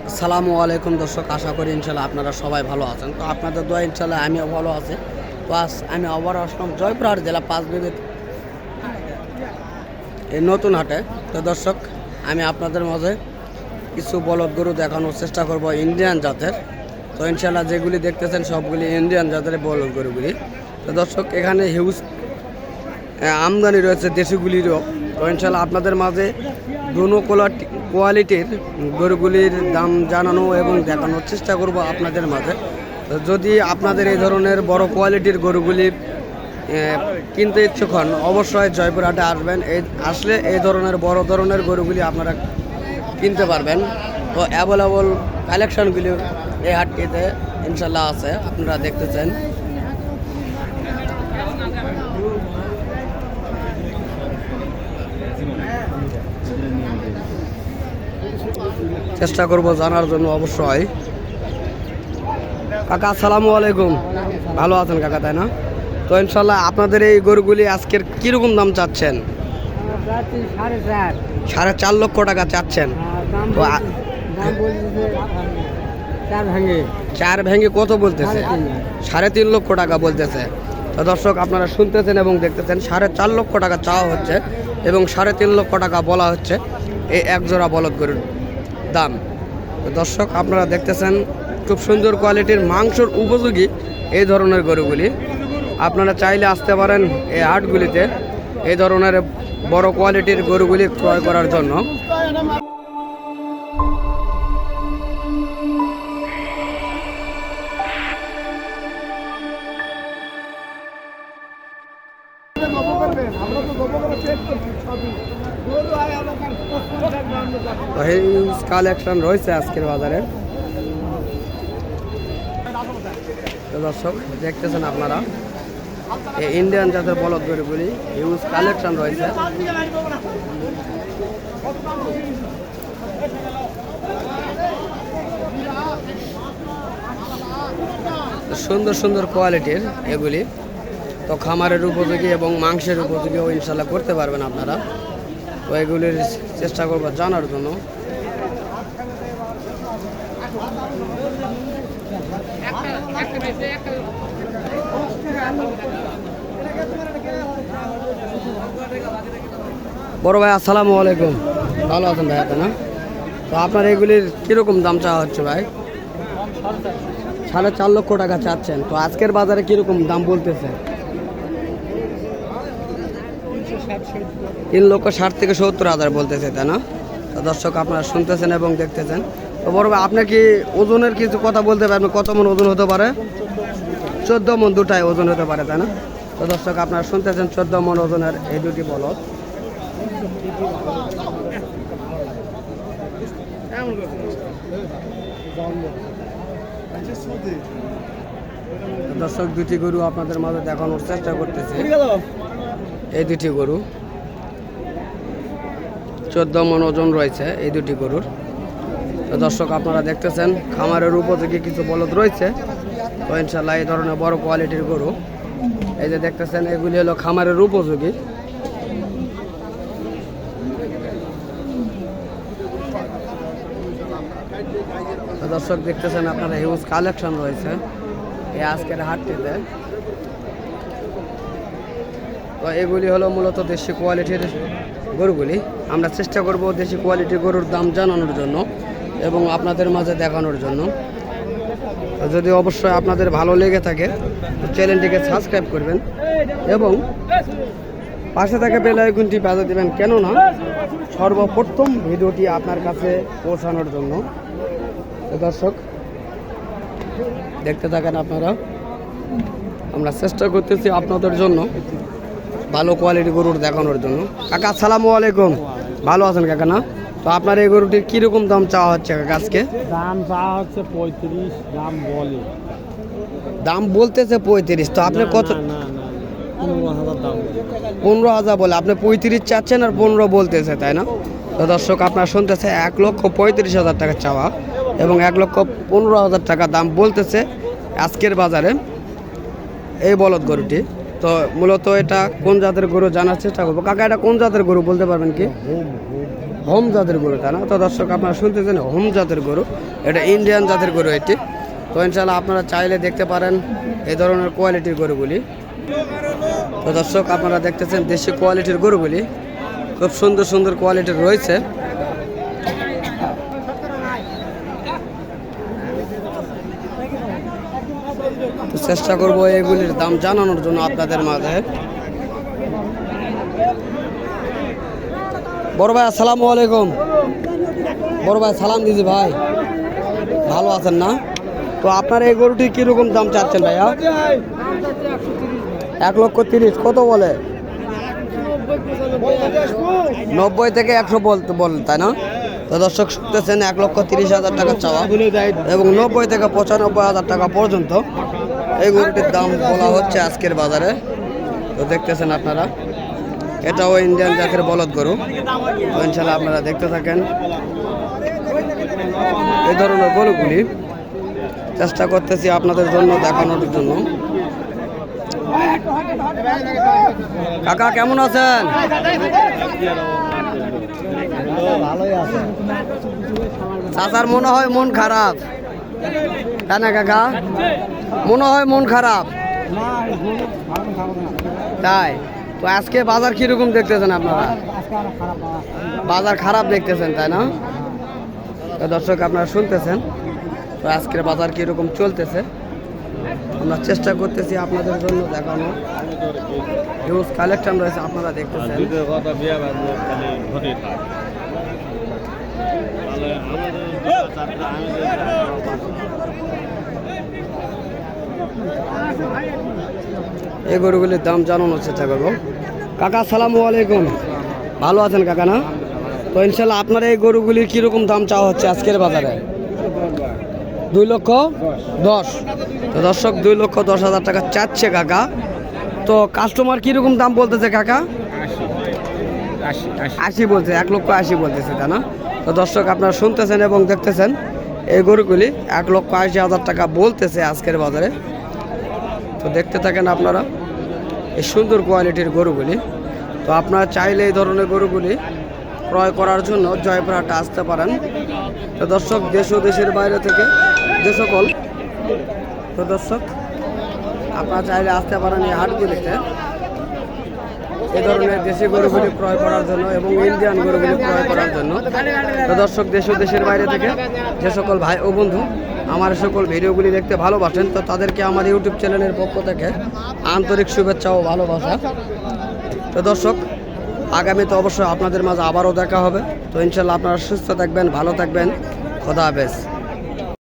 আসসালামু আলাইকুম দর্শক, আশা করি ইনশাল্লাহ আপনারা সবাই ভালো আছেন। তো আপনাদের দোয়া ইনশাল্লাহ আমিও ভালো আছি। তো আজ আমি আবার আসলাম জয়পুরহাট জেলা পাঁচবিবির এই নতুন হাটে। তো দর্শক, আমি আপনাদের মাঝে কিছু বলদ গরু দেখানোর চেষ্টা করব ইন্ডিয়ান জাতের। তো ইনশাল্লাহ যেগুলি দেখতেছেন সবগুলি ইন্ডিয়ান জাতের বলদ গরুগুলি। তো দর্শক, এখানে হিউজ আমদানি রয়েছে দেশিগুলিরও। তো ইনশাল্লাহ আপনাদের মাঝে দুনো কোয়ালিটির গরুগুলির দাম জানানো এবং দেখানোর চেষ্টা করব আপনাদের মাঝে। যদি আপনাদের এই ধরনের বড় কোয়ালিটির গরুগুলি কিনতে ইচ্ছুক হন, অবশ্যই জয়পুরহাটে আসবেন। আসলে এই ধরনের বড় ধরনের গরুগুলি আপনারা কিনতে পারবেন। তো অ্যাভেলেবল কালেকশনগুলি এই হাটটিতে ইনশাল্লাহ আছে, আপনারা দেখতেছেন। চেষ্টা করব জানার জন্য অবশ্যই। কাকা আসসালামু আলাইকুম, ভালো আছেন কাকা, তাই না? তো ইনশাল্লাহ আপনাদের এই গরুগুলি আজকের কীরকম দাম চাচ্ছেন? 4.5 লক্ষ টাকা চাচ্ছেন। তো 4 ভেঙে কত বলতেছে? 3.5 লক্ষ টাকা বলতেছে। তো দর্শক, আপনারা শুনতেছেন এবং দেখতেছেন 4.5 লক্ষ টাকা চাওয়া হচ্ছে এবং 3.5 লক্ষ টাকা বলা হচ্ছে এই এক জোড়া বলদ গরুর দাম। তো দর্শক, আপনারা দেখতেছেন খুব সুন্দর কোয়ালিটির মাংসর উপযোগী এই ধরনের গরুগুলি। আপনারা চাইলে আসতে পারেন এই হাটগুলিতে এই ধরনের বড় কোয়ালিটির গরুগুলি ক্রয় করার জন্য। হিউজ কালেকশন রয়েছে আজকের বাজারে। তো দর্শক, দেখতেছেন আপনারা এই ইন্ডিয়ান জাতের বলদ গরুগুলি হিউজ কালেকশন রয়েছে। সুন্দর সুন্দর কোয়ালিটির এগুলি। তো খামারের উপযোগী এবং মাংসের উপযোগীও ইনশাল্লাহ করতে পারবেন আপনারা। তো এগুলির চেষ্টা করবো জানার জন্য। বড় ভাই আসসালামু আলাইকুম, ভালো আছেন ভাই, তাই না? তো আপনার এগুলির কীরকম দাম চাওয়া হচ্ছে ভাই? 4.5 লক্ষ টাকা চাচ্ছেন। তো আজকের বাজারে কীরকম দাম বলতেছে? 3,60,000 থেকে 70,000 বলতেছে, তাই না? তো দর্শক, আপনারা শুনতেছেন এবং দেখতেছেন। তো বড় ভাই, আপনি কি ওজনের কিছু কথা বলতে পারবেন? কত মন ওজন হতে পারে? 14 মন দুটাই ওজন হতে পারে, তাই না? তো দর্শক, আপনারা শুনতেছেন 14 মন ওজনের এই দুটি বলদ। দর্শক, দুটি গরু আপনাদের মাঝে দেখানোর চেষ্টা করতেছে। এই দুটি গরু 14 মন ওজন রয়েছে এই দুটি গরুর। তো দর্শক, আপনারা দেখতেছেন খামারের উপযোগী কিছু বলদ রয়েছে। তো ইনশাল্লাহ এই ধরনের বড় কোয়ালিটির গরু এই যে দেখতেছেন, এগুলি হলো খামারের উপযোগী। তো দর্শক, দেখতেছেন আপনারা হিউজ কালেকশন রয়েছে এই আজকের হাটটিতে। তো এগুলি হলো মূলত দেশি কোয়ালিটির গরুগুলি। আমরা চেষ্টা করব দেশি কোয়ালিটির গরুর দাম জানানোর জন্য এবং আপনাদের মাঝে দেখানোর জন্য। যদি অবশ্যই আপনাদের ভালো লেগে থাকে চ্যানেলটিকে সাবস্ক্রাইব করবেন এবং পাশে থাকা বেল আইকনটি বাজিয়ে দেবেন, কেননা সর্বপ্রথম ভিডিওটি আপনার কাছে পৌঁছানোর জন্য। দর্শক, দেখতে থাকেন আপনারা। আমরা চেষ্টা করতেছি আপনাদের জন্য ভালো কোয়ালিটি গরুর দেখানোর জন্য। কাকা আসসালামু আলাইকুম, ভালো আছেন কাকা, না? তো আপনার এই গরুটির কীরকম দাম চাওয়া হচ্ছে কাকা আজকে? দাম চাওয়া হচ্ছে 35, দাম বলে, দাম বলতেছে 35। তো আপনি কত? 15,000 দাম। 15,000 বলে, আপনি 35 চাচ্ছেন আর 15 বলতেছে, তাই না? তো দর্শক, আপনারা শুনতেছে 1,35,000 টাকা চাওয়া এবং 1,15,000 টাকা দাম বলতেছে আজকের বাজারে এই বলদ গরুটি। তো মূলত এটা কোন জাতের গরু জানার চেষ্টা করবো। কাকা, এটা কোন জাতের গরু বলতে পারবেন কি? হোম জাতের গরু, তাই না? তো দর্শক আপনারা শুনতেছেন হোম জাতের গরু, এটা ইন্ডিয়ান জাতের গরু এটি। তো ইনশাল্লাহ আপনারা চাইলে দেখতে পারেন এই ধরনের কোয়ালিটির গরুগুলি। তো দর্শক আপনারা দেখতেছেন দেশি কোয়ালিটির গরুগুলি, খুব সুন্দর সুন্দর কোয়ালিটির রয়েছে। তো চেষ্টা করবো এগুলির দাম জানানোর জন্য আপনাদের মাঝে। বড় ভাই আসসালামু আলাইকুম। বড় ভাই সালাম দিদি ভাই, ভালো আছেন না? তো আপনার এই গরুটি কিরকম দাম চাচ্ছেন ভাইয়া? 1,30,000। কত বলে? 90 থেকে 100 বল, তাই না? তো দর্শক শুনতেছেন 1,30,000 টাকা চাওয়া এবং 90 থেকে 95,000 টাকা পর্যন্ত এই গরুটির দাম বলা হচ্ছে আজকের বাজারে। তো দেখতেছেন আপনারা, এটাও ইন্ডিয়ান জাতের বলদ গরু। তো ইনশাল্লাহ আপনারা দেখতে থাকেন এই ধরনের গরুগুলি, চেষ্টা করতেছি আপনাদের জন্য দেখানোর জন্য। কাকা কেমন আছেন? ভালোই আছে। চাচার মনে হয় মন খারাপ, তাই না কাকা? মনে হয় মন খারাপ, তাই? তো আজকে বাজার কিরকম দেখতেছেন আপনারা? বাজার খারাপ দেখতেছেন, তাই না? তো দর্শক আপনারা শুনতেছেন তো আজকের বাজার কিরকম চলতেছে, আমরা চেষ্টা করতেছি আপনাদের জন্য দেখানো। হিউজ কালেকশন রয়েছে, আপনারা দেখতেছেন। এই গরুগুলির দাম জানানোর চেষ্টা করবো। কাকা আসসালামু আলাইকুম, ভালো আছেন কাকা না? তো ইনশাল্লাহ আপনার এই গরুগুলির কীরকম দাম চাওয়া হচ্ছে আজকের বাজারে? 2,10,000। তো দর্শক 2,10,000 টাকা চাচ্ছে কাকা। তো কাস্টমার কীরকম দাম বলতেছে কাকা? 80 বলছে, 1,80,000 বলতেছে, তাই না? তো দর্শক আপনারা শুনতেছেন এবং দেখতেছেন এই গরুগুলি 1,80,000 টাকা বলতেছে আজকের বাজারে। তো দেখতে থাকেন আপনারা এই সুন্দর কোয়ালিটির গরুগুলি। তো আপনারা চাইলে এই ধরনের গরুগুলি ক্রয় করার জন্য জয়পুরহাটে আসতে পারেন। তো দর্শক দেশ ও দেশের বাইরে থেকে যে সকল, তো দর্শক আপনারা চাইলে আসতে পারেন এই হাটগুলিতে এই ধরনের দেশি গরুগুলি ক্রয় করার জন্য এবং ইন্ডিয়ান গরুগুলি ক্রয় করার জন্য। তো দর্শক দেশ ও দেশের বাইরে থেকে যে সকল ভাই ও বন্ধু আমার সকল ভিডিওগুলি দেখতে ভালোবাসেন, তো তাদেরকে আমার ইউটিউব চ্যানেলের পক্ষ থেকে আন্তরিক শুভেচ্ছা ও ভালোবাসা। তো দর্শক আগামীতে অবশ্যই আপনাদের মাঝে আবারও দেখা হবে। তো ইনশাল্লাহ আপনারা সুস্থ থাকবেন, ভালো থাকবেন, খোদা হাফেজ।